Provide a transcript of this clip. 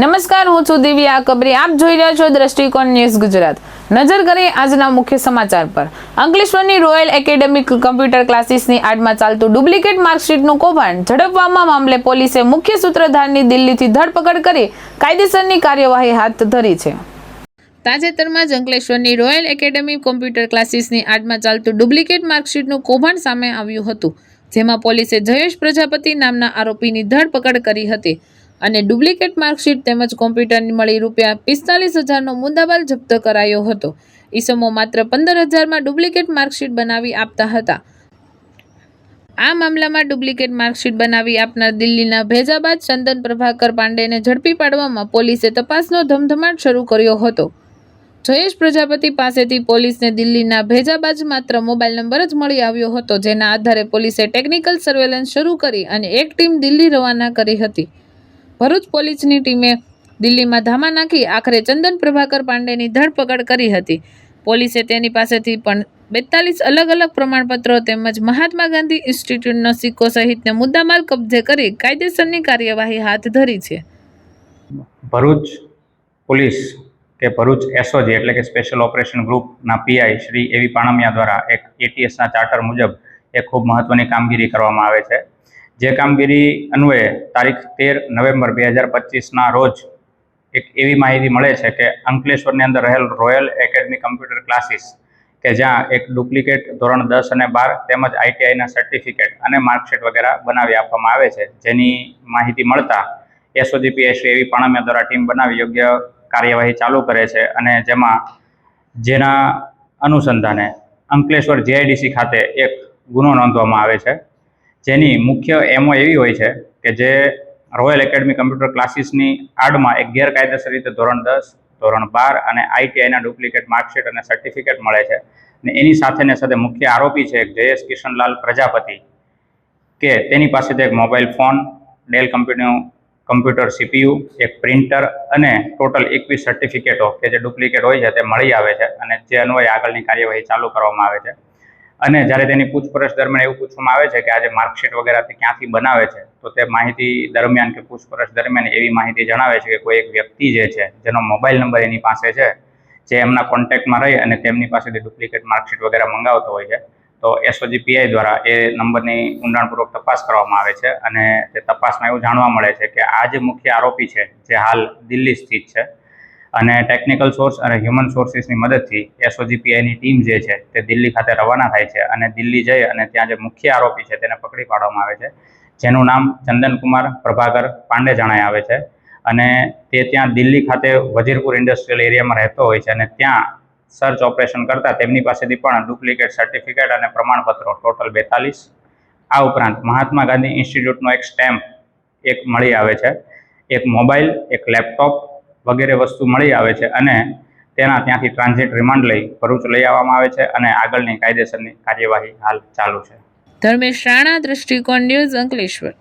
નમસ્કાર, હું છું દિવ્યા કબરી. આપ જોઈ રહ્યા છો દ્રષ્ટિકોણ ન્યૂઝ ગુજરાત. નજર કરીએ આજના મુખ્ય સમાચાર પર. અંકલેશ્વરની રોયલ એકેડેમી કમ્પ્યુટર ક્લાસીસની આડમાં ચાલતું ડુપ્લિકેટ માર્કશીટનું કૌભાંડ ઝડપવામાં મામલે પોલીસે મુખ્ય સૂત્રધારની દિલ્હીથી ધરપકડ કરી કાયદેસરની કાર્યવાહી હાથ ધરી છે. તાજેતરમાં જ અંકલેશ્વરની રોયલ એકેડેમી કોમ્પ્યુટર ક્લાસીસની આડમાં ચાલતું ડુપ્લિકેટ માર્કશીટનું કૌભાંડ સામે આવ્યું હતું, જેમાં પોલીસે જયેશ પ્રજાપતિ નામના આરોપીની ધરપકડ કરી હતી અને ડુપ્લિકેટ માર્કશીટ તેમજ કોમ્પ્યુટરની મળી ₹45,000નો મુદ્દામાલ જપ્ત કરાયો હતો. ઈસમો માત્ર 15,000માં ડુપ્લિકેટ માર્કશીટ બનાવી આપતા હતા. આ મામલામાં ડુપ્લિકેટ માર્કશીટ બનાવી આપનાર દિલ્હીના ભેજાબાજ ચંદન પ્રભાકર પાંડેને ઝડપી પાડવામાં પોલીસે તપાસનો ધમધમાટ શરૂ કર્યો હતો. જયેશ પ્રજાપતિ પાસેથી પોલીસને દિલ્હીના ભેજાબાજ માત્ર મોબાઈલ નંબર જ મળી આવ્યો હતો, જેના આધારે પોલીસે ટેકનિકલ સર્વેલન્સ શરૂ કરી અને એક ટીમ દિલ્હી રવાના કરી હતી. ભરૂચ પોલીસની ટીમે દિલ્હીમાં ધામા નાખી આખરે ચંદન પ્રભાકર પાંડેની ધરપકડ કરી હતી. પોલીસે તેની પાસેથી પણ 42 અલગ અલગ પ્રમાણપત્રો તેમજ મહાત્મા ગાંધી ઇન્સ્ટિટ્યૂટનો સિક્કો સહિતનો મુદ્દામાલ કબજે કરી કાયદેસરની કાર્યવાહી હાથ ધરી છે. ભરૂચ પોલીસ કે ભરૂચ એસઓજી એટલે કે સ્પેશિયલ ઓપરેશન ગ્રુપના પીઆઈ શ્રી એવી પાણમિયા દ્વારા એક એટીએસના ચાર્ટર મુજબ એક ખૂબ મહત્વની કામગીરી કરવામાં આવે છે. જે કામગીરી અન્વયે તારીખ 13 નવેમ્બર 2025ના રોજ એક એવી માહિતી મળે છે કે અંકલેશ્વરની અંદર રહેલ રોયલ એકેડમી કમ્પ્યુટર ક્લાસીસ કે જ્યાં એક ડુપ્લિકેટ ધોરણ 10 અને 12 તેમજ આઈટીઆઈના સર્ટિફિકેટ અને માર્કશીટ વગેરે બનાવી આપવામાં આવે છે. જેની માહિતી મળતા એસઓજી પીઆઈ શ્રી એવી પાણમિયા દ્વારા ટીમ બનાવી યોગ્ય કાર્યવાહી ચાલુ કરે છે અને જેના અનુસંધાને અંકલેશ્વર જીઆઈડીસી ખાતે એક ગુનો નોંધવામાં આવે છે. જેની મુખ્ય એમઓ એવી હોય છે કે જે રોયલ એકેડમી કમ્પ્યુટર ક્લાસીસની આડમાં એક ગેરકાયદેસર રીતે ધોરણ 10, ધોરણ 12 અને આઈટીઆઈના ડુપ્લિકેટ માર્કશીટ અને સર્ટિફિકેટ મળે છે. અને એની સાથે મુખ્ય આરોપી છે એક જયેશ કિશનલાલ પ્રજાપતિ કે તેની પાસેથી એક મોબાઈલ ફોન, ડેલ કંપનીનું કમ્પ્યુટર સીપીયુ, એક પ્રિન્ટર અને ટોટલ 21 સર્ટિફિકેટો કે જે ડુપ્લિકેટ હોય છે તે મળી આવે છે અને જે અન્વયે આગળની કાર્યવાહી ચાલુ કરવામાં આવે છે. અને જ્યારે તેની પૂછપરછ દરમિયાન એવું પૂછવામાં આવે છે કે આજે માર્કશીટ વગેરેથી ક્યાંથી બનાવે છે, તો તે માહિતી દરમિયાન કે પૂછપરછ દરમિયાન એવી માહિતી જણાવે છે કે કોઈ એક વ્યક્તિ જે છે જેનો મોબાઈલ નંબર એની પાસે છે, જે એમના કોન્ટેક્ટમાં રહી અને તેમની પાસેથી ડુપ્લિકેટ માર્કશીટ વગેરે મંગાવતો હોય છે. તો એસઓજી પીઆઈ દ્વારા એ નંબરની ઊંડાણપૂર્વક તપાસ કરવામાં આવે છે અને તે તપાસમાં એવું જાણવા મળે છે કે આ જે મુખ્ય આરોપી છે જે હાલ દિલ્હી સ્થિત છે અને ટેકનિકલ સોર્સ અને હ્યુમન સોર્સિસની મદદથી એસઓજી પીઆઈની ટીમ જે છે તે દિલ્હી ખાતે રવાના થાય છે અને દિલ્હી જઈ અને ત્યાં જે મુખ્ય આરોપી છે તેને પકડી પાડવામાં આવે છે, જેનું નામ ચંદનકુમાર પ્રભાકર પાંડે જણાય આવે છે. અને તે ત્યાં દિલ્હી ખાતે વજીરપુર ઇન્ડસ્ટ્રીયલ એરિયામાં રહેતો હોય છે અને ત્યાં સર્ચ ઓપરેશન કરતાં તેમની પાસેથી પણ ડુપ્લિકેટ સર્ટિફિકેટ અને પ્રમાણપત્રો ટોટલ 42, આ ઉપરાંત મહાત્મા ગાંધી ઇન્સ્ટિટ્યૂટનો એક સ્ટેમ્પ એક મળી આવે છે, એક મોબાઈલ, એક લેપટોપ વગેરે વસ્તુ મળી આવે છે અને ત્યાંથી ટ્રાન્ઝિટ રિમાન્ડ લઈ ભરૂચ લઈ આવવામાં આવે છે અને આગળની કાયદેસરની કાર્યવાહી હાલ ચાલુ છે. ધર્મેશ રાણા, દ્રષ્ટિકોણ ન્યૂઝ, અંકલેશ્વર.